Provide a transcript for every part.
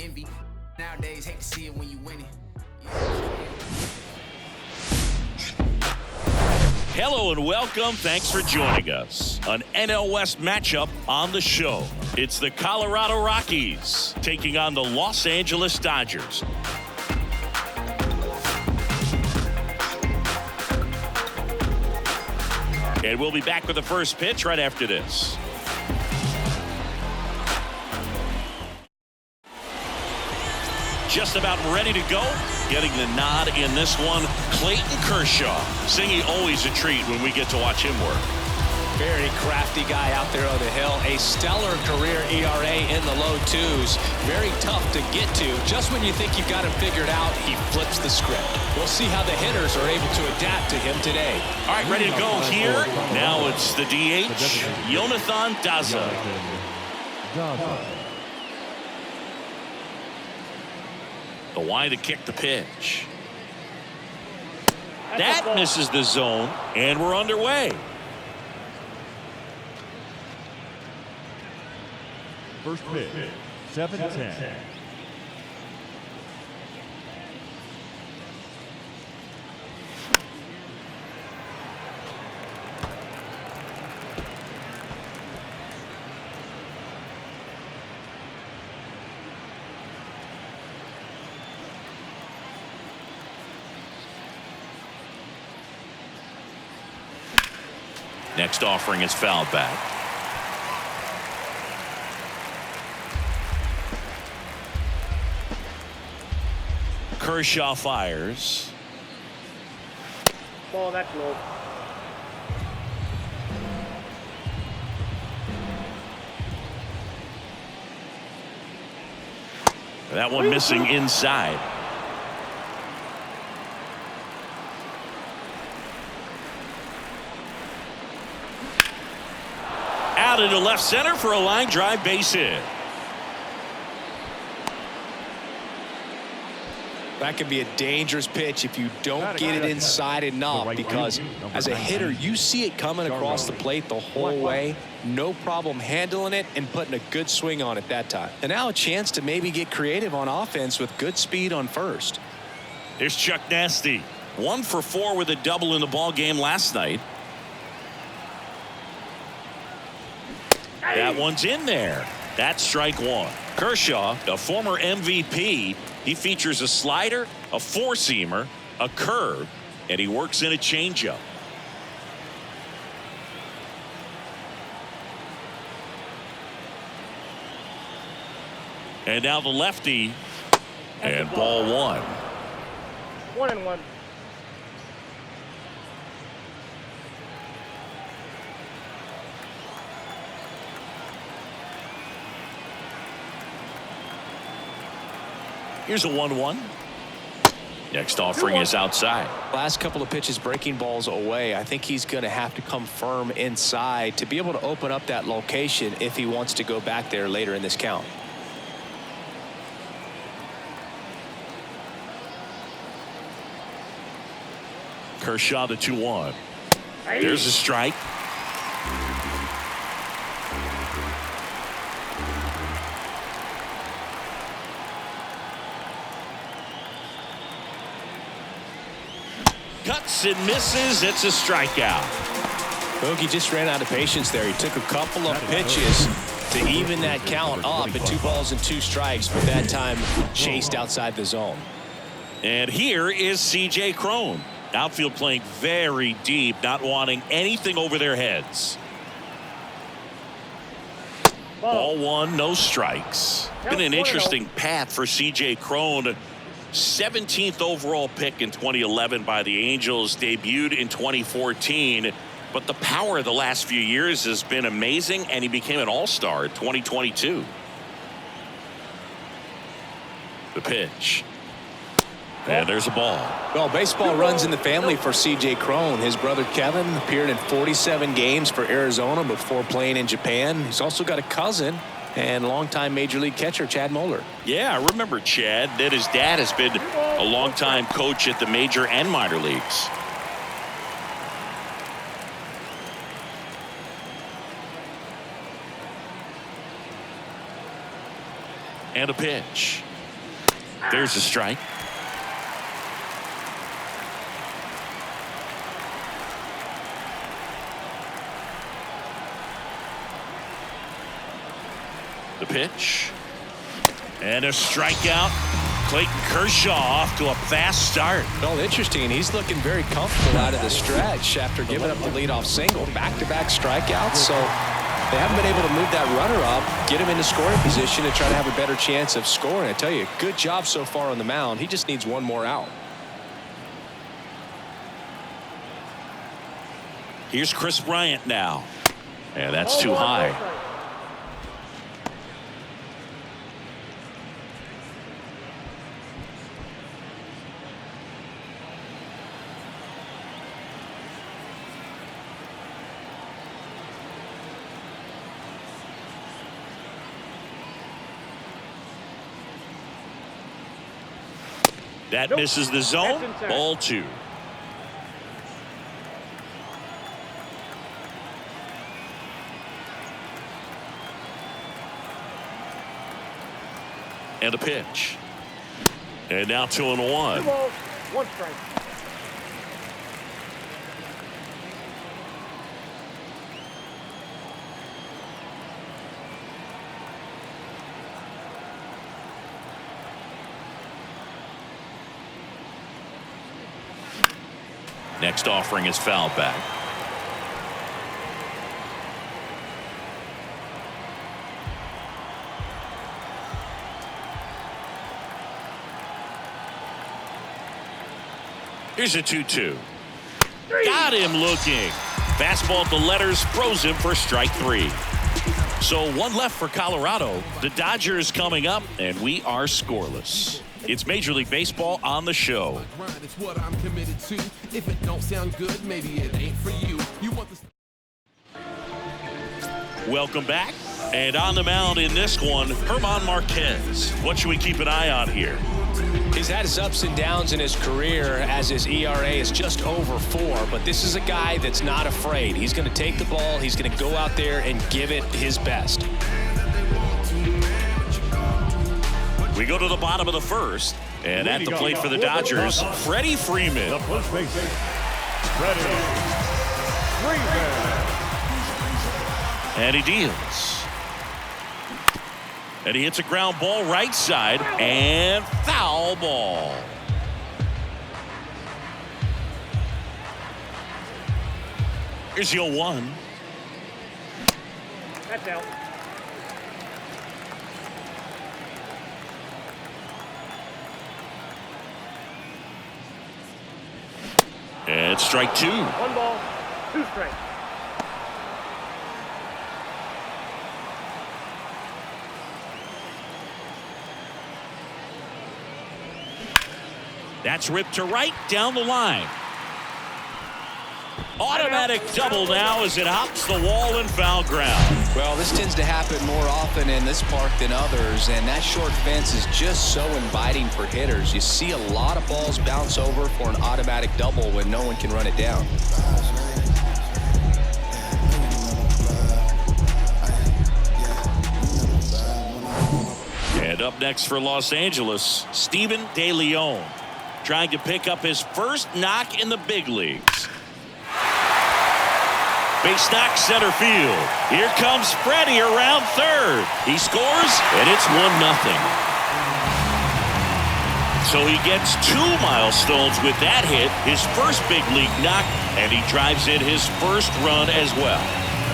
envy. Nowadays, hate to see it when you win it. Hello and welcome. Thanks for joining us. An NL West matchup on the show. It's the Colorado Rockies taking on the Los Angeles Dodgers. And we'll be back with the first pitch right after this. Just about ready to go. Getting the nod in this one, Clayton Kershaw. Singy, always a treat when we get to watch him work. Very crafty guy out there on the hill. A stellar career ERA in the low twos. Very tough to get to. Just when you think you've got him figured out, he flips the script. We'll see how the hitters are able to adapt to him today. All right, ready to go here. Now it's the DH, Jonathan Daza. The wide to kick the pitch. That misses the zone, and we're underway. First pitch, 7-10. Next offering is fouled back. Kershaw fires. Ball, that's low. That one missing inside. Out into left center for a line drive base hit. That could be a dangerous pitch if you don't get it inside enough, because as a hitter, you see it coming across the plate the whole way. No problem handling it and putting a good swing on it that time. And now a chance to maybe get creative on offense with good speed on first. Here's Chuck Nasty. 1 for 4 with a double in the ball game last night. That one's in there. That's strike one. Kershaw, a former MVP, he features a slider, a four-seamer, a curve, and he works in a changeup. And now the lefty, and ball one. 1-1. Here's a 1-1. Next offering is outside. Last couple of pitches breaking balls away. I think he's going to have to come firm inside to be able to open up that location if he wants to go back there later in this count. Kershaw the 2-1. There's a strike. Cuts and misses. It's a strikeout. Bogey just ran out of patience there. He took a couple of pitches to even that count up at 2 balls and 2 strikes, but that time chased outside the zone. And here is C.J. Cron. Outfield playing very deep, not wanting anything over their heads. Ball one, no strikes. Been an interesting path for C.J. Cron. 17th overall pick in 2011 by the Angels, debuted in 2014, but the power of the last few years has been amazing, and he became an all-star in 2022. The pitch. And there's a ball. Well, baseball runs in the family for C.J. Cron. His brother Kevin appeared in 47 games for Arizona before playing in Japan. He's also got a cousin and longtime Major League catcher Chad Moeller. Yeah, I remember Chad. That his dad has been a longtime coach at the major and minor leagues. And a pitch. There's a strike. The pitch. And a strikeout. Clayton Kershaw off to a fast start. Well, interesting. He's looking very comfortable out of the stretch after giving up the leadoff single. Back-to-back strikeouts. So they haven't been able to move that runner up, get him into scoring position, and try to have a better chance of scoring. I tell you, good job so far on the mound. He just needs one more out. Here's Chris Bryant now. And that's too high. That misses the zone. Ball 2. And a pitch. And now 2-1. 2 balls, 1 strike. Next offering is fouled back. Here's a 2-2. Got him looking. Fastball at the letters, throws him for strike 3. So 1 left for Colorado. The Dodgers coming up, and we are scoreless. It's Major League Baseball on the show. It's what I'm committed to. If it don't sound good, maybe it ain't for you. You want the... Welcome back. And on the mound in this one, German Marquez. What should we keep an eye on here? He's had his ups and downs in his career as his ERA is just over 4, but this is a guy that's not afraid. He's going to take the ball. He's going to go out there and give it his best. We go to the bottom of the first, and at the plate for the Dodgers, Freddie Freeman. The first baseman, Freddie Freeman. And he deals. And he hits a ground ball right side, and foul ball. Here's the 0-1. That's out. And strike 2. 1 ball, 2 strikes. That's ripped to right down the line. Automatic double now as it hops the wall and foul ground. Well, this tends to happen more often in this park than others, and that short fence is just so inviting for hitters. You see a lot of balls bounce over for an automatic double when no one can run it down. And up next for Los Angeles, Steven De Leon, trying to pick up his first knock in the big leagues. Base knock center field. Here comes Freddie around third. He scores, and it's 1-0. So he gets 2 milestones with that hit, his first big league knock, and he drives in his first run as well.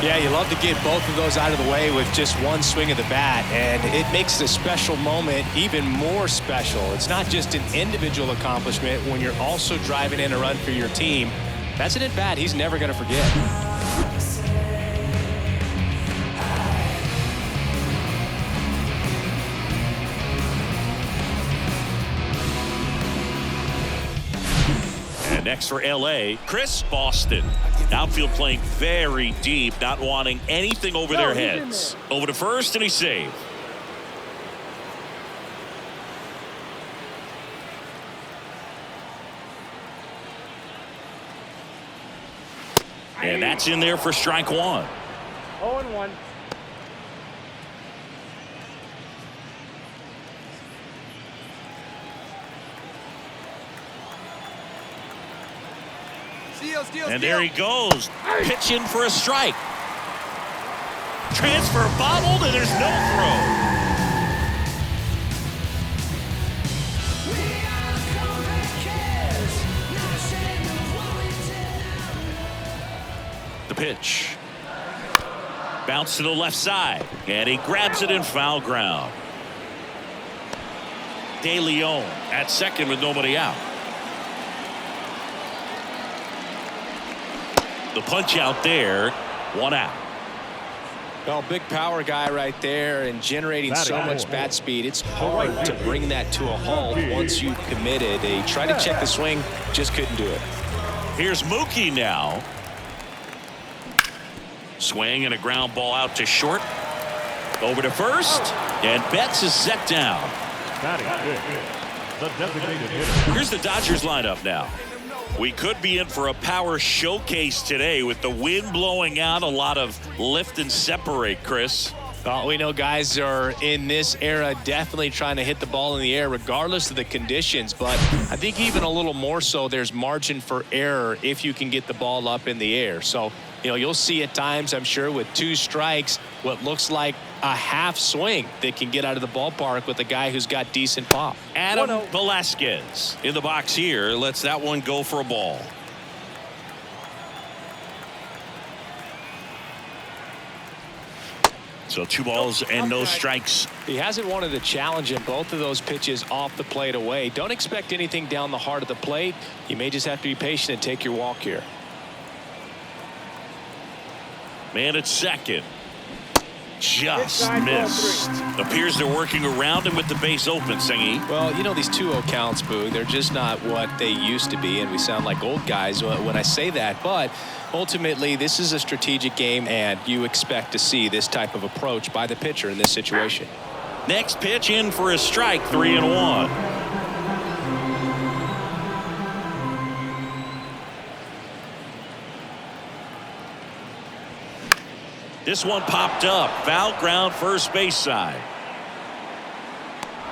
Yeah, you love to get both of those out of the way with just one swing of the bat, and it makes the special moment even more special. It's not just an individual accomplishment when you're also driving in a run for your team. That's an at-bat he's never going to forget. And next for LA, Chris Boston. Outfield playing very deep, not wanting anything over their heads. Over to first, and he's saved. And that's in there for strike 1. 0-1. And there he goes. Pitching for a strike. Transfer bobbled, and there's no throw. The pitch. Bounce to the left side, and he grabs it in foul ground. De Leon at second with nobody out. The punch out there, one out. Well, big power guy right there and generating so much bat speed. It's hard to bring that to a halt once you've committed. He tried to check the swing, just couldn't do it. Here's Mookie now. Swing and a ground ball out to short. Over to first, and Betts is set down. The designated hitter. Here's the Dodgers lineup now. We could be in for a power showcase today with the wind blowing out, a lot of lift and separate, Chris. Well, we know guys are in this era definitely trying to hit the ball in the air regardless of the conditions, but I think even a little more so there's margin for error if you can get the ball up in the air. So, you know, you'll see at times, I'm sure, with 2 strikes, what looks like a half swing that can get out of the ballpark with a guy who's got decent pop. Adam Velasquez in the box here lets that one go for a ball. So 2 balls and no strikes. He hasn't wanted a challenge in both of those pitches off the plate away. Don't expect anything down the heart of the plate. You may just have to be patient and take your walk here. Man at second. Just missed. Appears they're working around him with the base open, Singy. Well, you know, these 2-0 counts, Boo, they're just not what they used to be, and we sound like old guys when I say that. But ultimately, this is a strategic game, and you expect to see this type of approach by the pitcher in this situation. Next pitch in for a strike, 3-1. This one popped up. Foul ground, first base side.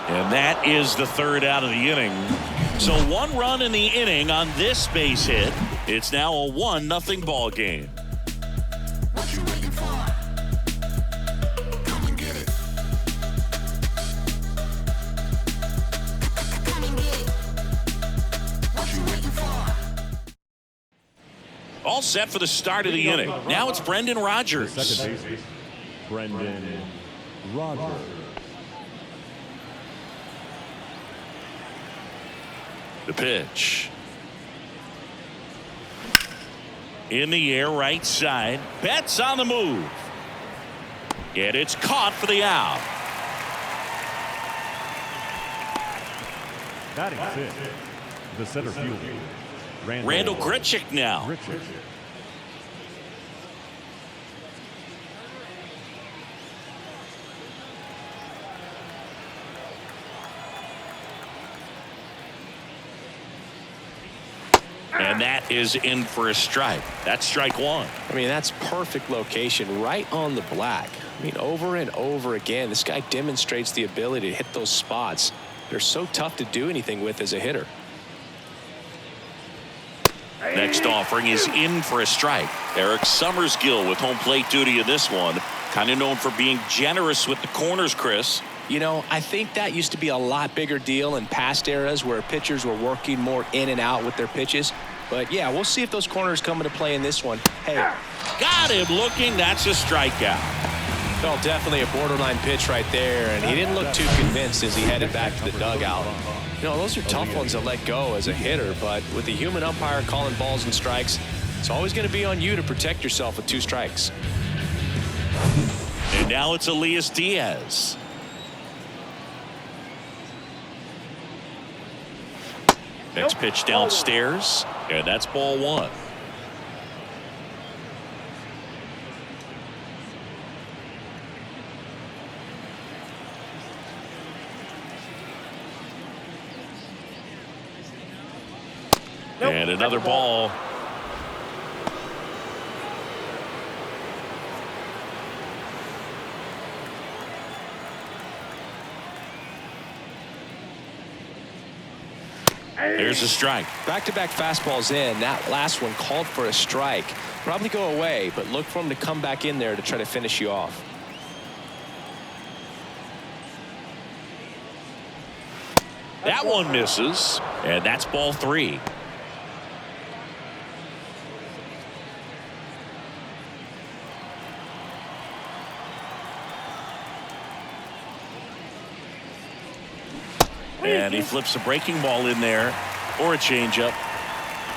And that is the 3rd out of the inning. So 1 run in the inning on this base hit. It's now a 1-0 ball game. What you waiting for? Come and get it. Come and get it. What you waiting for? All set for the start of the inning. Now it's Brendan Rodgers. Second baseman, Brendan Rodgers. The pitch. In the air, right side. Betts on the move. And it's caught for the out. Batting 5th, the center fielder, Randall Grichuk now. Grichuk. And that is in for a strike. That's strike 1. I mean, that's perfect location right on the black. I mean, over and over again, this guy demonstrates the ability to hit those spots. They're so tough to do anything with as a hitter. Next offering is in for a strike. Eric Summersgill with home plate duty in this one. Kind of known for being generous with the corners, Chris. You know, I think that used to be a lot bigger deal in past eras where pitchers were working more in and out with their pitches. But yeah, we'll see if those corners come into play in this one. Hey, got him looking. That's a strikeout. well, definitely a borderline pitch right there, and he didn't look too convinced as he headed back to the dugout. You know, those are tough ones to let go as a hitter, but with the human umpire calling balls and strikes, it's always going to be on you to protect yourself with 2 strikes. And now it's Elias Diaz. Next pitch downstairs, and that's ball 1. And another ball. There's a strike. Back-to-back fastballs in. That last one called for a strike. Probably go away, but look for him to come back in there to try to finish you off. That one misses, and that's ball 3. And he flips a breaking ball in there, or a changeup.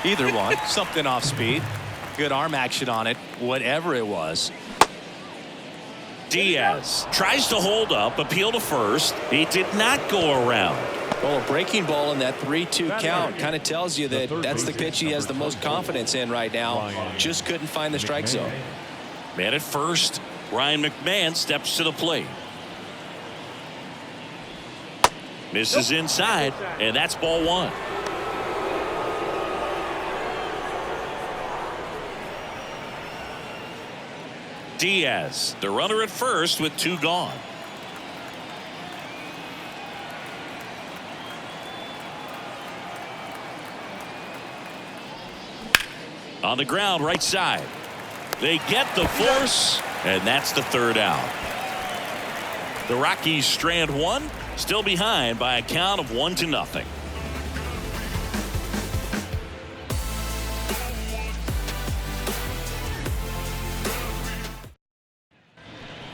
Either one. Something off speed. Good arm action on it, whatever it was. Diaz tries to hold up, appeal to first. He did not go around. Well, a breaking ball in that 3-2 count kind of tells you that that's the pitch he has the most confidence in right now. Just couldn't find the strike zone. Man at first, Ryan McMahon steps to the plate. Misses inside, and that's ball 1. Diaz, the runner at first with 2 gone. On the ground, right side. They get the force, and that's the 3rd out. The Rockies strand 1, still behind by a count of 1-0.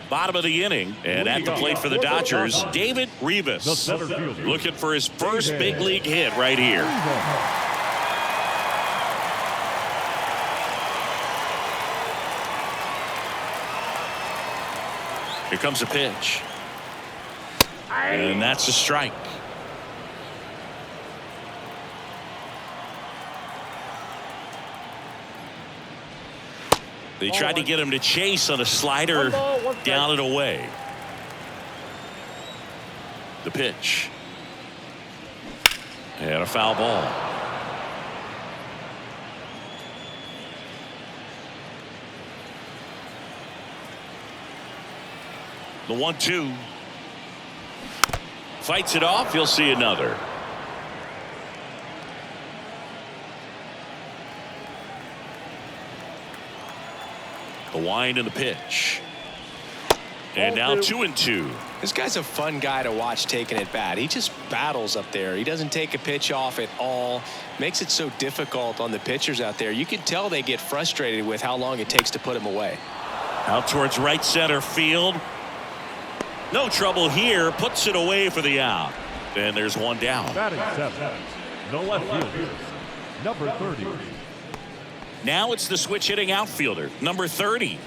Bottom of the inning, and at the plate for the Dodgers, David Rivas, looking for his first big league hit right here. Here comes a pitch. And that's a strike. They tried to get him to chase on a slider, down and away. The pitch. And a foul ball. The 1-2. Fights it off. You'll see another. The wind and the pitch. And now 2-2. This guy's a fun guy to watch taking at bat. He just battles up there. He doesn't take a pitch off at all. Makes it so difficult on the pitchers out there. You can tell they get frustrated with how long it takes to put him away. Out towards right center field. No trouble here. Puts it away for the out. And there's one down. Batting 7, the left fielder, number 30. Now it's the switch hitting outfielder, number 30.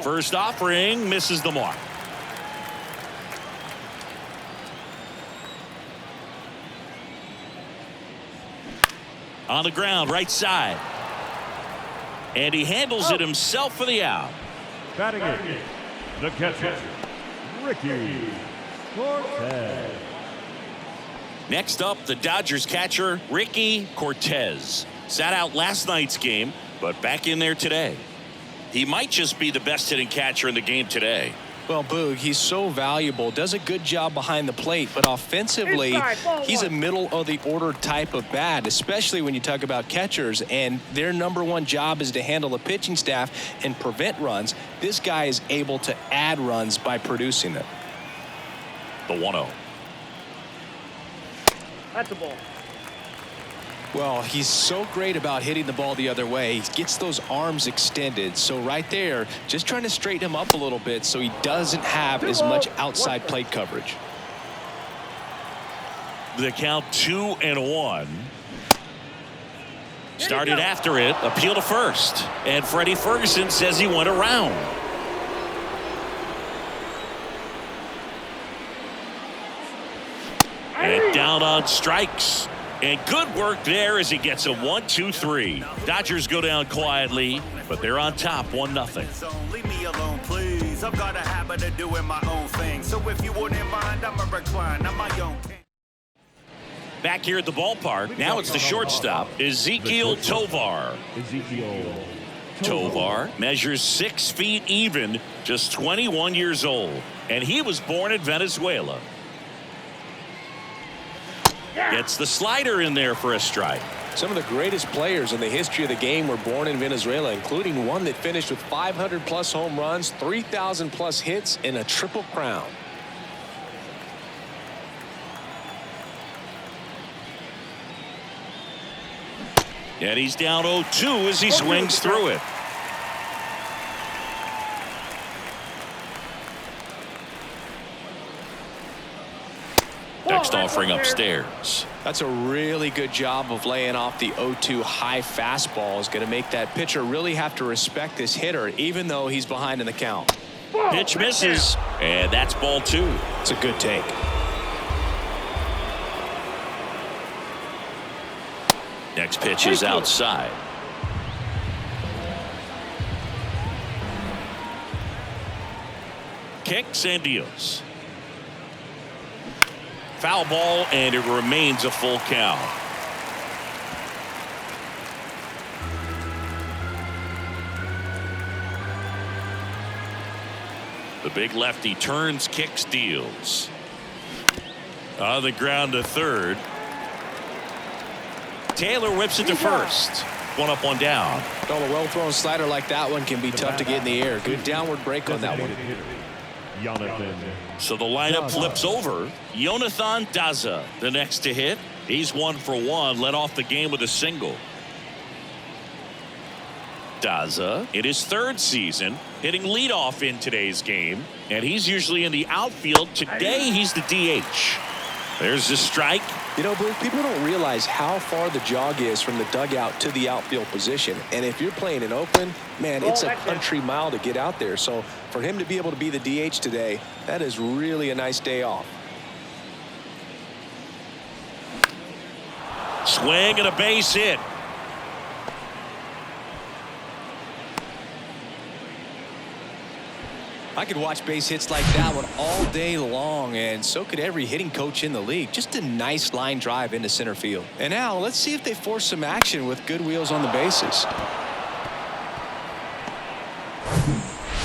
First offering misses the mark. On the ground, right side. And he handles it himself for the out. Batting 8, the catcher, Ricky Cortez. Next up, the Dodgers catcher, Ricky Cortez. Sat out last night's game, but back in there today. He might just be the best hitting catcher in the game today. Well, Boog, he's so valuable, does a good job behind the plate, but offensively, he's a middle of the order type of bat, especially when you talk about catchers, and their number one job is to handle the pitching staff and prevent runs. This guy is able to add runs by producing them. The 1-0. That's a ball. Well, he's so great about hitting the ball the other way. He gets those arms extended. So right there, just trying to straighten him up a little bit so he doesn't have as much outside plate coverage. The count 2-1. Started after it, appeal to first. And Freddie Ferguson says he went around. And down on strikes. And good work there as he gets a 1-2-3. Dodgers go down quietly, but they're on top 1-0. Leave me alone, please. I've got a habit of doing my own thing. So if you wouldn't mind, I'm a recline. I'm my own king. Back here at the ballpark, now it's the shortstop, Ezequiel Tovar. Ezequiel Tovar measures 6 feet even, just 21 years old, and he was born in Venezuela. Gets the slider in there for a strike. Some of the greatest players in the history of the game were born in Venezuela, including one that finished with 500+ home runs, 3,000+ hits, and a triple crown. And he's down 0-2 as he swings through it. Next offering upstairs. That's a really good job of laying off the 0-2 high fastball. Is going to make that pitcher really have to respect this hitter, even though he's behind in the count. Pitch misses, and that's ball 2. It's a good take. Next pitch is outside. Kicks and deals. Foul ball, and it remains a full count. The big lefty turns, kicks, deals. On the ground to third. Taylor whips it to first. One up, one down. Well, a well-thrown slider like that one can be tough to get in the air. Good downward break on that one. So the lineup flips over. Jonathan Daza, the next to hit. He's 1 for 1, led off the game with a single. Daza in his 3rd season, hitting leadoff in today's game, and he's usually in the outfield. Today he's the DH. There's the strike. You know, Blue, people don't realize how far the jog is from the dugout to the outfield position. And if you're playing in Oakland, man, it's a country mile to get out there. So for him to be able to be the DH today, that is really a nice day off. Swing and a base hit. I could watch base hits like that one all day long, and so could every hitting coach in the league. Just a nice line drive into center field. And now let's see if they force some action with good wheels on the bases.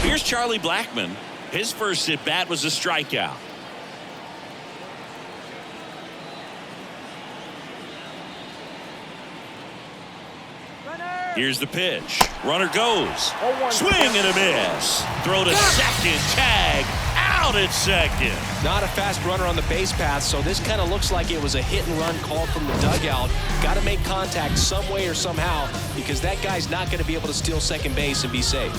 Here's Charlie Blackmon. His first at bat was a strikeout. Here's the pitch. Runner goes. Swing and a miss. Throw to second. Tag. Out at second. Not a fast runner on the base path, so this kind of looks like it was a hit and run call from the dugout. Got to make contact some way or somehow, because that guy's not going to be able to steal second base and be safe.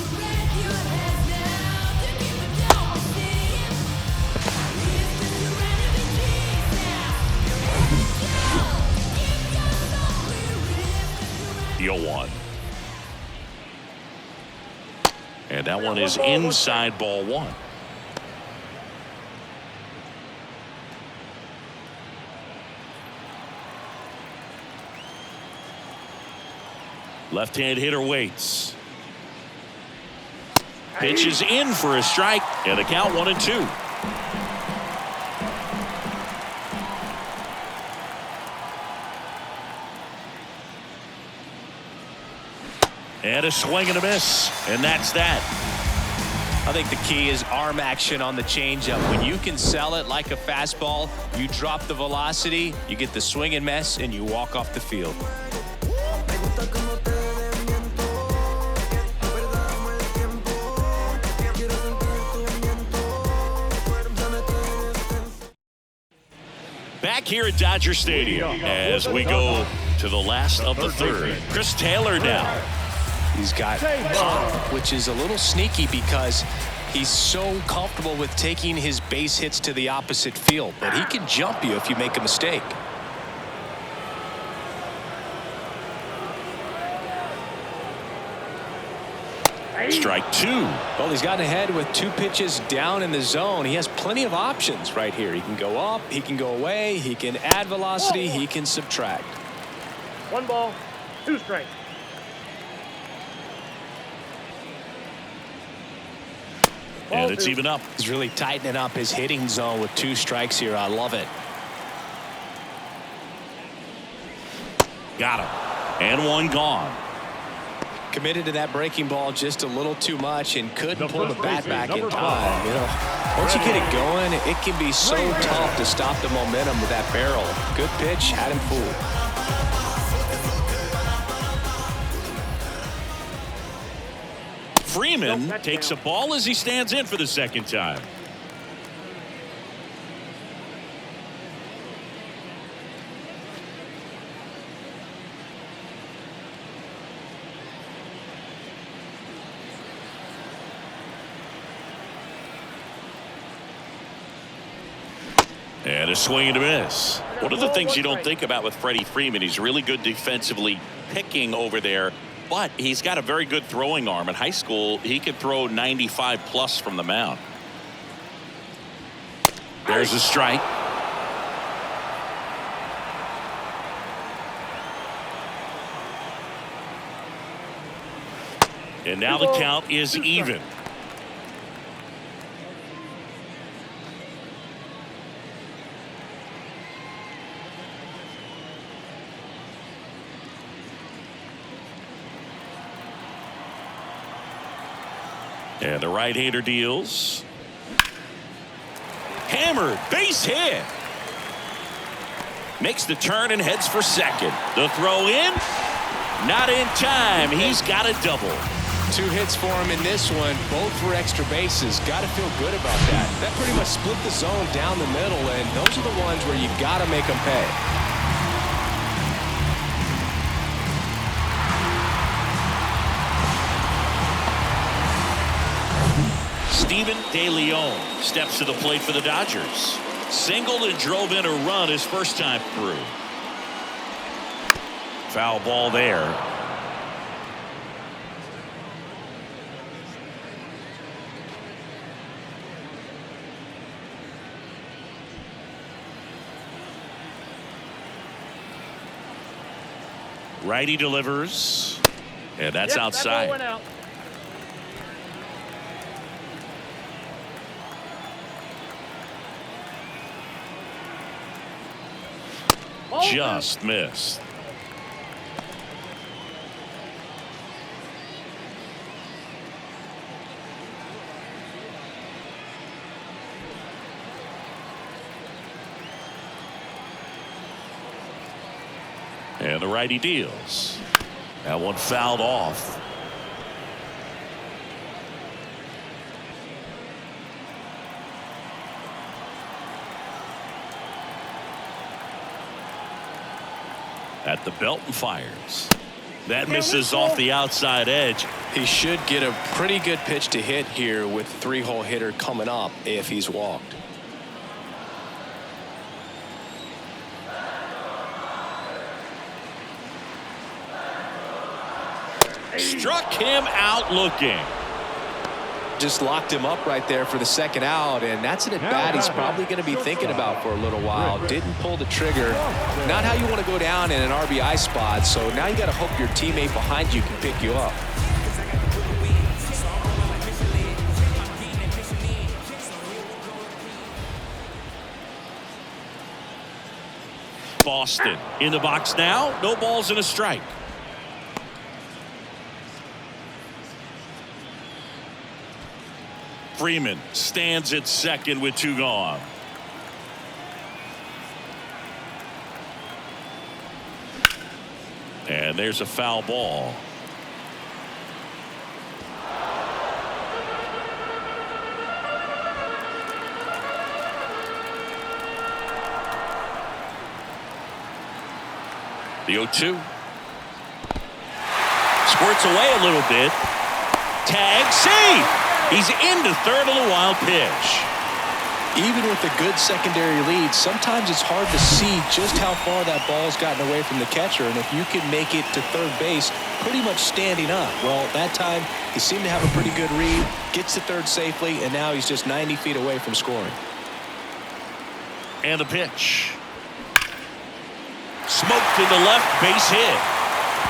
The 0-1. And that one is inside ball 1. Left-hand hitter waits. Pitch is in for a strike, and a count 1-2. And a swing and a miss, and that's that. I think the key is arm action on the changeup. When you can sell it like a fastball, you drop the velocity, you get the swing and miss, and you walk off the field. Back here at Dodger Stadium as we go to the last of the 3rd. Chris Taylor now. He's got pop, which is a little sneaky because he's so comfortable with taking his base hits to the opposite field, but he can jump you if you make a mistake. Strike 2. Well, he's gotten ahead with 2 pitches down in the zone. He has plenty of options right here. He can go up, he can go away, he can add velocity, he can subtract. 1 ball, 2 strikes. And it's even up. He's really tightening up his hitting zone with 2 strikes here. I love it. Got him. And 1 gone. Committed to that breaking ball just a little too much and couldn't The pull the first bat baseman, back in number time. You know, once you get it going, it can be so tough to stop the momentum with that barrel. Good pitch, had him fooled. Freeman takes a ball as he stands in for the second time. And a swing and a miss. One of the things you don't think about with Freddie Freeman, he's really good defensively picking over there, but he's got a very good throwing arm. In high school, he could throw 95 plus from the mound. There's a strike. And now the count is even. And the right-hander deals. Hammered, base hit. Makes the turn and heads for second. The throw in, not in time. He's got a double. 2 hits for him in this one, both for extra bases. Got to feel good about that. That pretty much split the zone down the middle, and those are the ones where you got to make them pay. Steven De Leon steps to the plate for the Dodgers. Singled and drove in a run his first time through. Foul ball there. Righty delivers. And that's outside. That ball went out. Just missed. And the righty deals. That one fouled off. At the belt and fires. That misses off the outside edge. He should get a pretty good pitch to hit here with the 3-hole hitter coming up if he's walked. Struck him out looking. Just locked him up right there for the second out, and that's an at-bat he's probably going to be thinking about for a little while. Didn't pull the trigger. Not how you want to go down in an RBI spot, so now you got to hope your teammate behind you can pick you up. Boston in the box now. No balls and a strike. Freeman stands at second with 2 gone. And there's a foul ball. The 0-2. Squirts away a little bit. Tag, safe. He's into third on the wild pitch. Even with a good secondary lead, sometimes it's hard to see just how far that ball's gotten away from the catcher, and if you can make it to third base pretty much standing up. Well, that time he seemed to have a pretty good read, gets to third safely, and now he's just 90 feet away from scoring. And the pitch. Smoked into left, base hit.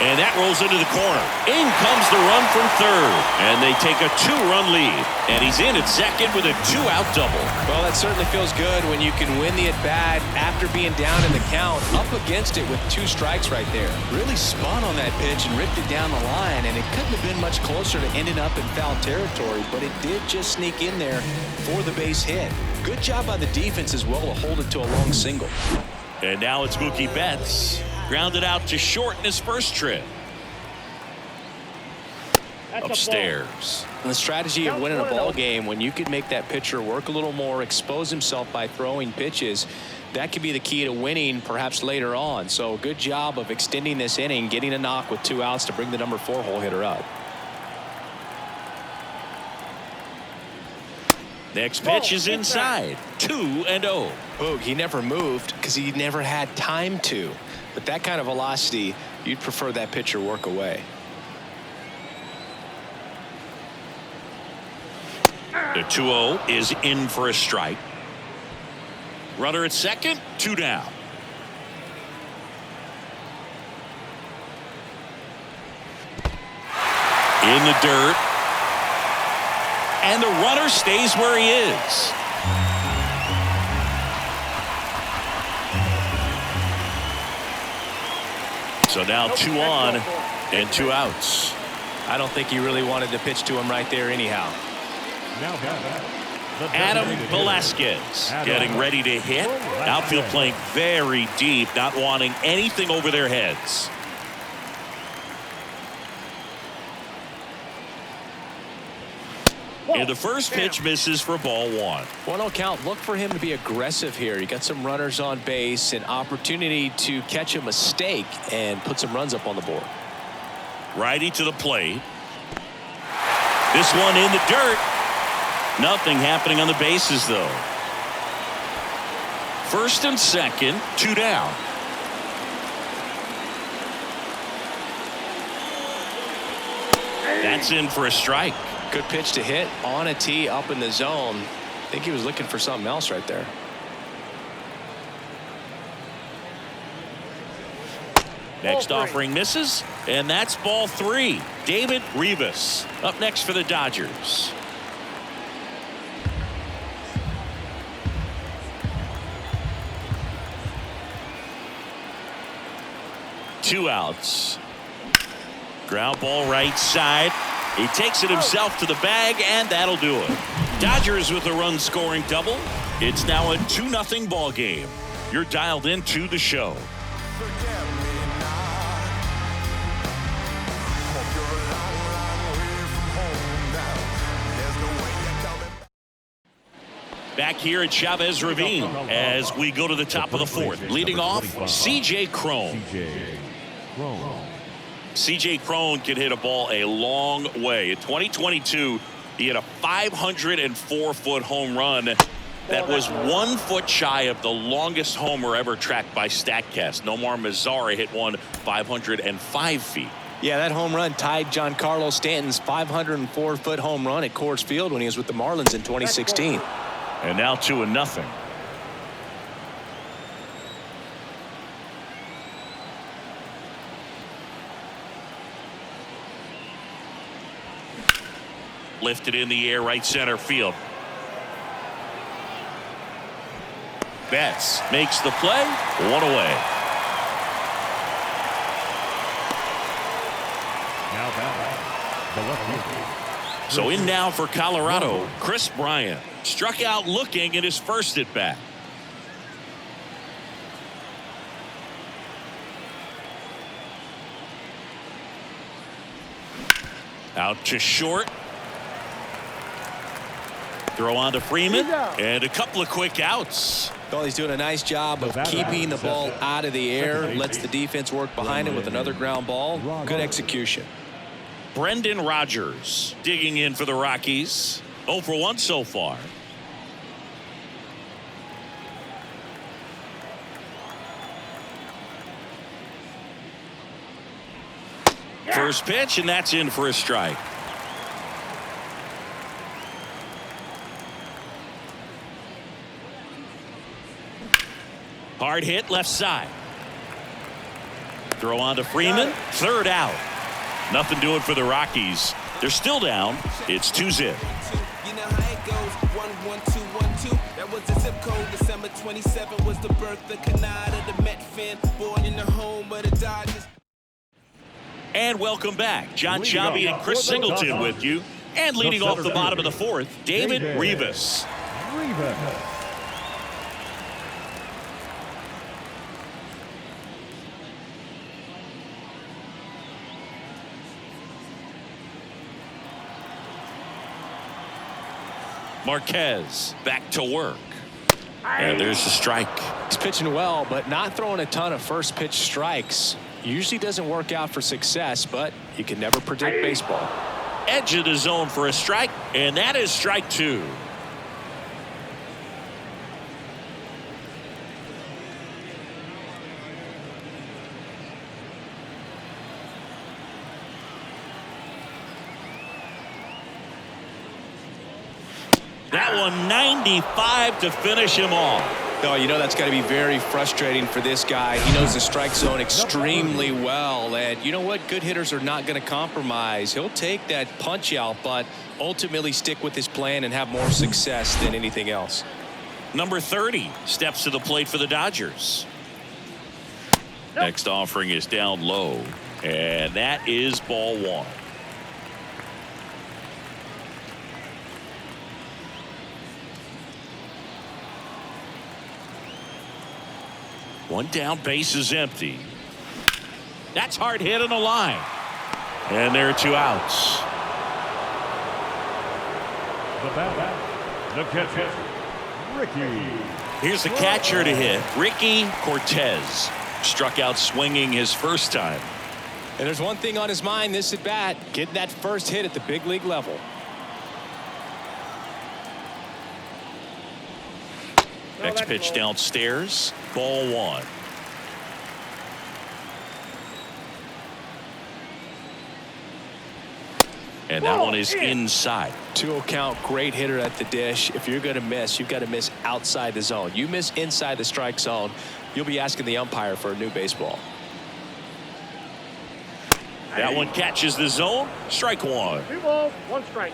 And that rolls into the corner. In comes the run from third. And they take a 2-run lead. And he's in at second with a 2-out double. Well, that certainly feels good when you can win the at-bat after being down in the count, up against it with 2 strikes right there. Really spun on that pitch and ripped it down the line, and it couldn't have been much closer to ending up in foul territory, but it did just sneak in there for the base hit. Good job by the defense as well to hold it to a long single. And now it's Mookie Betts. Grounded out to short in his first trip. Upstairs. And the strategy of winning a ball game, when you can make that pitcher work a little more, expose himself by throwing pitches, that could be the key to winning perhaps later on. So good job of extending this inning, getting a knock with 2 outs to bring the number 4 hole hitter up. Next pitch is inside. 2-0. Boog, he never moved because he never had time to. But that kind of velocity, you'd prefer that pitcher work away. The 2-0 is in for a strike. Runner at second, 2 down. In the dirt. And the runner stays where he is. So now 2 on and 2 outs. I don't think he really wanted to pitch to him right there anyhow. Adam Velasquez getting ready to hit. Outfield playing very deep, not wanting anything over their heads. And the first pitch misses for ball 1. 1-0 count. Look for him to be aggressive here. You got some runners on base, an opportunity to catch a mistake and put some runs up on the board. Righty to the plate. This one in the dirt. Nothing happening on the bases though. First and second, 2 down. That's in for a strike. Good pitch to hit on a tee up in the zone. I think he was looking for something else right there. Next offering misses, and that's ball 3. David Rivas up next for the Dodgers. Two outs. Ground ball right side. He takes it himself to the bag, and that'll do it. Dodgers with a run scoring double. It's now a 2-0 ball game. You're dialed into the show. Back here at Chavez Ravine as we go to the top of the 4th. Leading off, C.J. Cron. C.J. Cron can hit a ball a long way. In 2022, he had a 504-foot home run that was 1 foot shy of the longest homer ever tracked by StatCast. Nomar Mazara hit one 505 feet. Yeah, that home run tied Giancarlo Stanton's 504-foot home run at Coors Field when he was with the Marlins in 2016. And now 2-0. Lifted in the air, right center field. Betts makes the play. 1 away. Now back, the left fielder. So in now for Colorado, Chris Bryant. Struck out looking in his first at bat. Out to short. Throw on to Freeman, and a couple of quick outs. Well, he's doing a nice job of keeping the ball out of the air. Lets the defense work behind it with another ground ball. Good execution. Brendan Rodgers digging in for the Rockies. 0 for 1 so far. First pitch, and that's in for a strike. Hard hit left side. Throw on to Freeman. Third out. Nothing doing for the Rockies. They're still down. It's 2-zip. You know how it goes. 1 1 2 1 2. That was the zip code. December 27 was the birth of Canada, the Met fan, born in the home of the Dodgers. And welcome back. John Sciambi and Chris Singleton with you. And leading off the bottom of the fourth, David Rivas. Marquez back to work. And there's the strike. He's pitching well, but not throwing a ton of first pitch strikes. Usually doesn't work out for success, but you can never predict baseball. Edge of the zone for a strike, and that is strike 2. That one 95 to finish him off. Oh, you know that's got to be very frustrating for this guy. He knows the strike zone extremely well. And you know what? Good hitters are not going to compromise. He'll take that punch out, but ultimately stick with his plan and have more success than anything else. Number 30 steps to the plate for the Dodgers. Next offering is down low. And that is ball 1. One down, base is empty. That's hard hit on the line. And there are 2 outs. The bat, the catcher, Ricky. Here's the catcher to hit. Ricky Cortez struck out swinging his first time. And there's one thing on his mind this at bat, getting that first hit at the big league level. Next pitch downstairs. Ball 1. And that one is inside. 2-0 count, great hitter at the dish. If you're going to miss, you've got to miss outside the zone. You miss inside the strike zone, you'll be asking the umpire for a new baseball. That one catches the zone. Strike 1. 2 balls, 1 strike.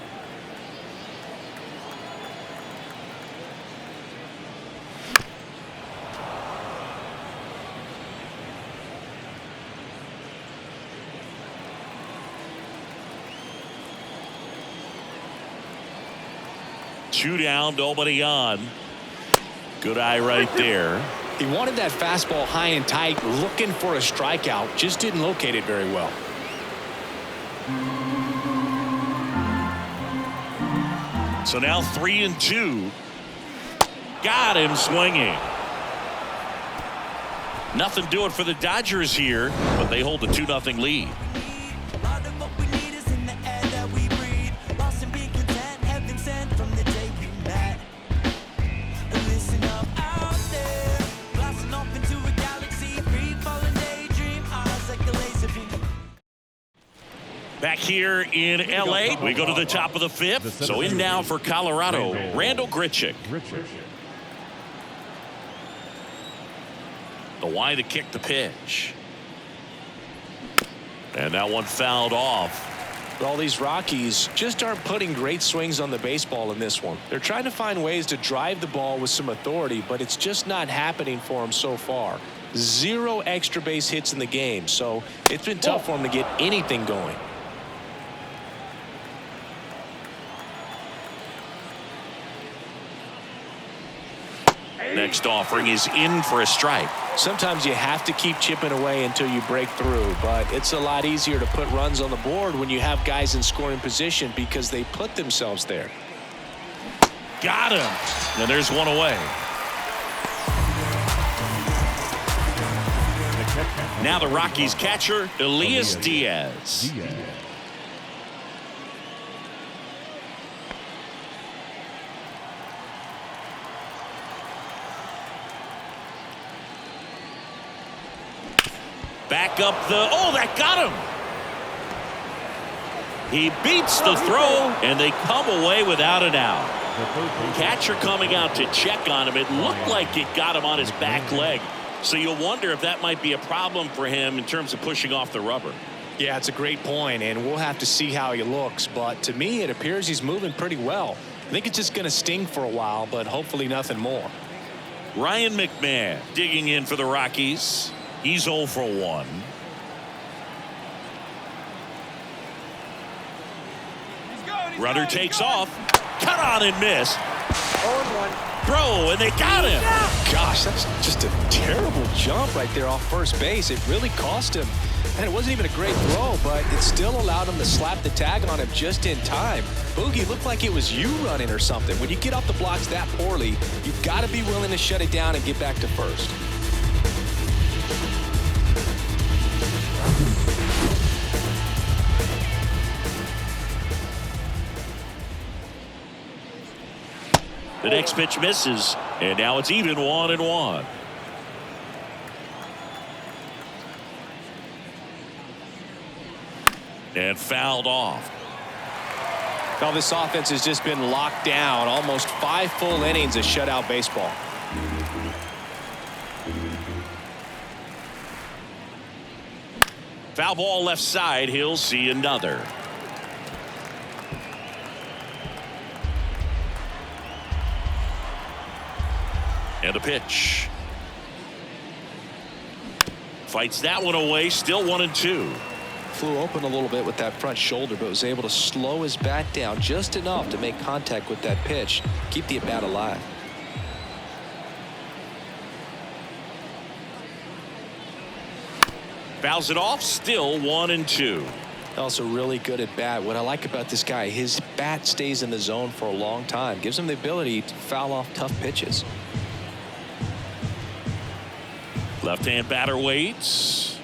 Two down, nobody on. Good eye right there. He wanted that fastball high and tight, looking for a strikeout, just didn't locate it very well. So now 3-2. Got him swinging. Nothing doing for the Dodgers here, but they hold the 2-0 lead. Back here in L.A., we go to the top of the 5th. So in now for Colorado, Randall Grichuk. The wide to kick the pitch. And that one fouled off. All these Rockies just aren't putting great swings on the baseball in this one. They're trying to find ways to drive the ball with some authority, but it's just not happening for them so far. 0 extra base hits in the game, so it's been tough for them to get anything going. Next offering is in for a strike. Sometimes you have to keep chipping away until you break through, but it's a lot easier to put runs on the board when you have guys in scoring position because they put themselves there. Got him. And there's one away. Now the Rockies catcher, Elias Diaz. Back up the, oh, that got him. He beats the throw, and they come away without an out. Catcher coming out to check on him. It looked like it got him on his back leg. So you'll wonder if that might be a problem for him in terms of pushing off the rubber. Yeah, it's a great point, and we'll have to see how he looks. But to me, it appears he's moving pretty well. I think it's just going to sting for a while, but hopefully nothing more. Ryan McMahon digging in for the Rockies. He's 0 for 1. Runner takes off. Cut on and miss. 0-1. Throw, and they got him. Gosh, that's just a terrible jump right there off first base. It really cost him. And it wasn't even a great throw, but it still allowed him to slap the tag on him just in time. Boogie, looked like it was you running or something. When you get off the blocks that poorly, you've got to be willing to shut it down and get back to first. The next pitch misses, and now it's even 1-1. And fouled off. Well, this offense has just been locked down. Almost 5 full innings of shutout baseball. Foul ball left side. He'll see another. And a pitch. Fights that one away. Still 1-2. Flew open a little bit with that front shoulder, but was able to slow his bat down just enough to make contact with that pitch. Keep the at-bat alive. Fouls it off. Still 1-2. Also really good at bat. What I like about this guy, his bat stays in the zone for a long time. Gives him the ability to foul off tough pitches. Left-hand batter waits.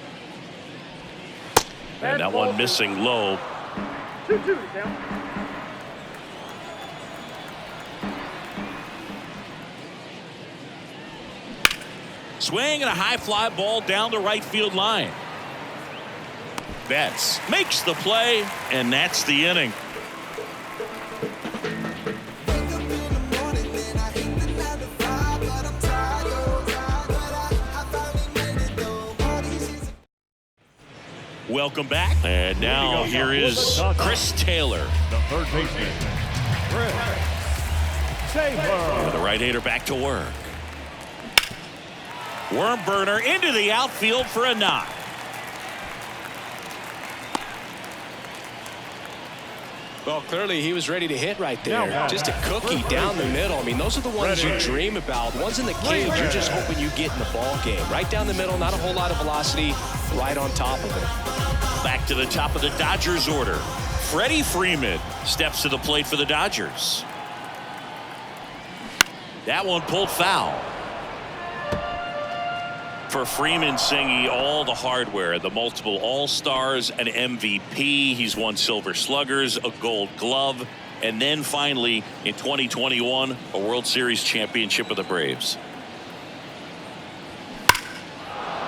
And that one missing low. 2-2 down. Swing and a high fly ball down the right field line. Betts makes the play, and that's the inning. Welcome back. And now here is Chris Taylor. The third baseman, Chris Taylor. The right-hander back to work. Worm burner into the outfield for a knock. Well, clearly he was ready to hit right there. Just a cookie down the middle. I mean, those are the ones you dream about. Ones in the cage, you're just hoping you get in the ball game. Right down the middle, not a whole lot of velocity, right on top of it. Back to the top of the Dodgers order. Freddie Freeman steps to the plate for the Dodgers. That one pulled foul. For Freeman, singing all the hardware, the multiple All-Stars, an MVP. He's won Silver Sluggers, a Gold Glove, and then finally in 2021 a World Series championship with the Braves.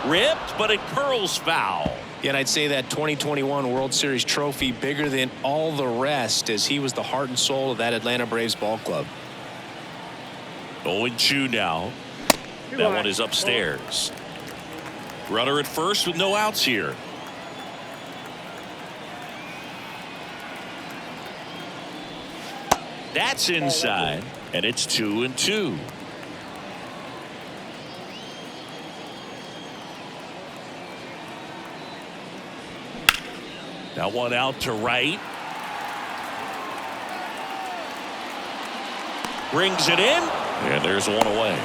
Ripped, but it curls foul. Yet I'd say that 2021 World Series trophy bigger than all the rest, as he was the heart and soul of that Atlanta Braves ball club. 0-2 now. That one is upstairs. Runner at first with no outs here. That's inside, and it's 2-2. That one out to right. Brings it in, and there's one away.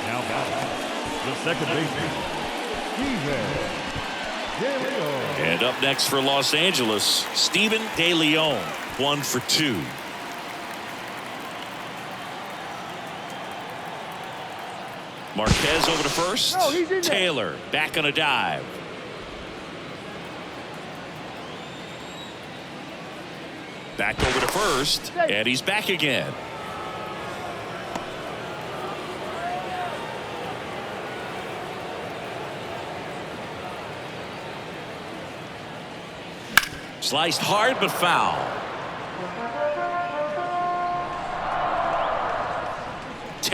Now batting, the second baseman, Steven De Leon. And up next for Los Angeles, Steven De Leon, 1 for 2. Marquez over to first. Taylor back on a dive. Back over to first, and he's back again. Sliced hard but foul.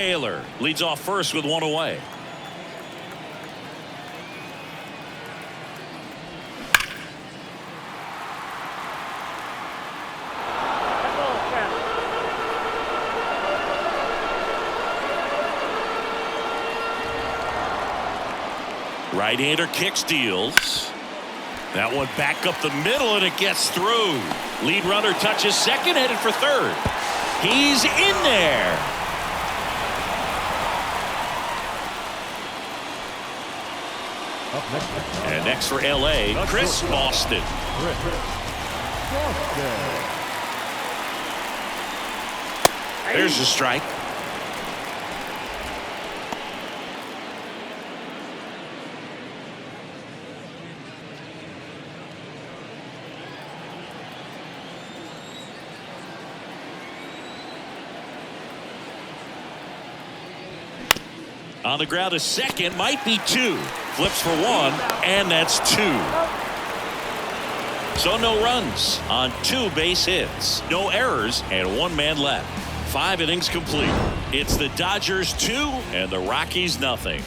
Taylor leads off first with one away. That ball is fast. Right-hander kick steals. That one back up the middle, and it gets through. Lead runner touches second, headed for third. He's in there. Up next. And next for L.A., Chris Boston. Chris Boston. There's a strike. On the ground, a second, might be two. Flips for one, and that's two. So no runs on 2 base hits, no errors, and 1 man left. 5 innings complete. It's the Dodgers 2 and the Rockies nothing.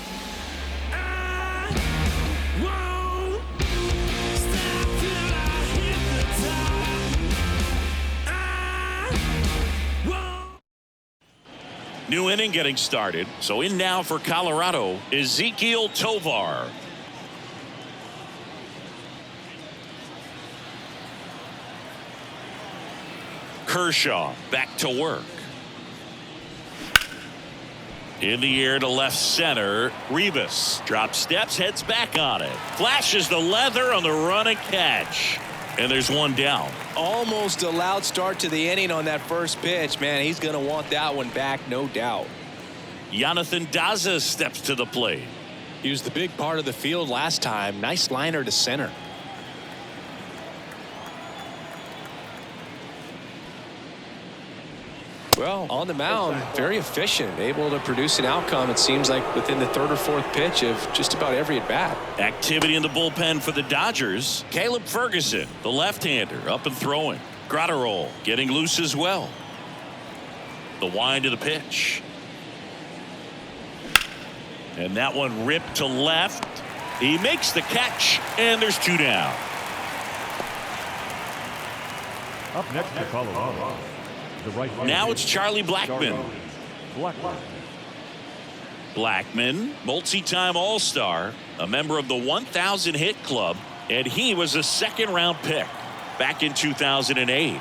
New inning getting started. So in now for Colorado, Ezequiel Tovar. Kershaw back to work. In the air to left center. Rivas drops steps, heads back on it. Flashes the leather on the run and catch. And there's one down. Almost a loud start to the inning on that first pitch. Man, he's going to want that one back, no doubt. Jonathan Daza steps to the plate. He was the big part of the field last time. Nice liner to center. Well, on the mound, very efficient, able to produce an outcome, it seems like, within the 3rd or 4th pitch of just about every at-bat. Activity in the bullpen for the Dodgers. Caleb Ferguson, the left-hander, up and throwing. Gratterol getting loose as well. The wind of the pitch. And that one ripped to left. He makes the catch, and there's 2 down. Up next to Colorado. The right Now it's Charlie Blackmon. Blackmon, multi-time All-Star, a member of the 1,000 hit club, and he was a 2nd-round pick back in 2008.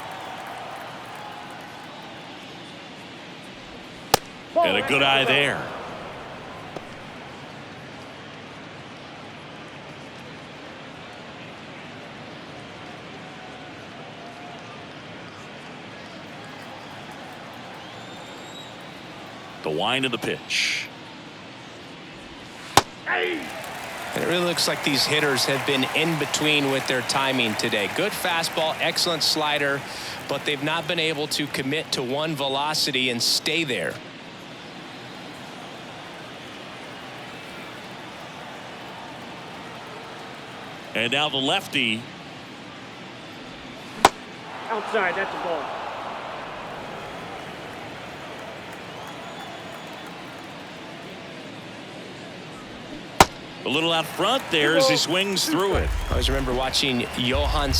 And a good eye there. The wind of the pitch. And it really looks like these hitters have been in between with their timing today. Good fastball, excellent slider, but they've not been able to commit to one velocity and stay there. And now the lefty. Outside, that's a ball. A little out front there as he swings through it. I always remember watching Johan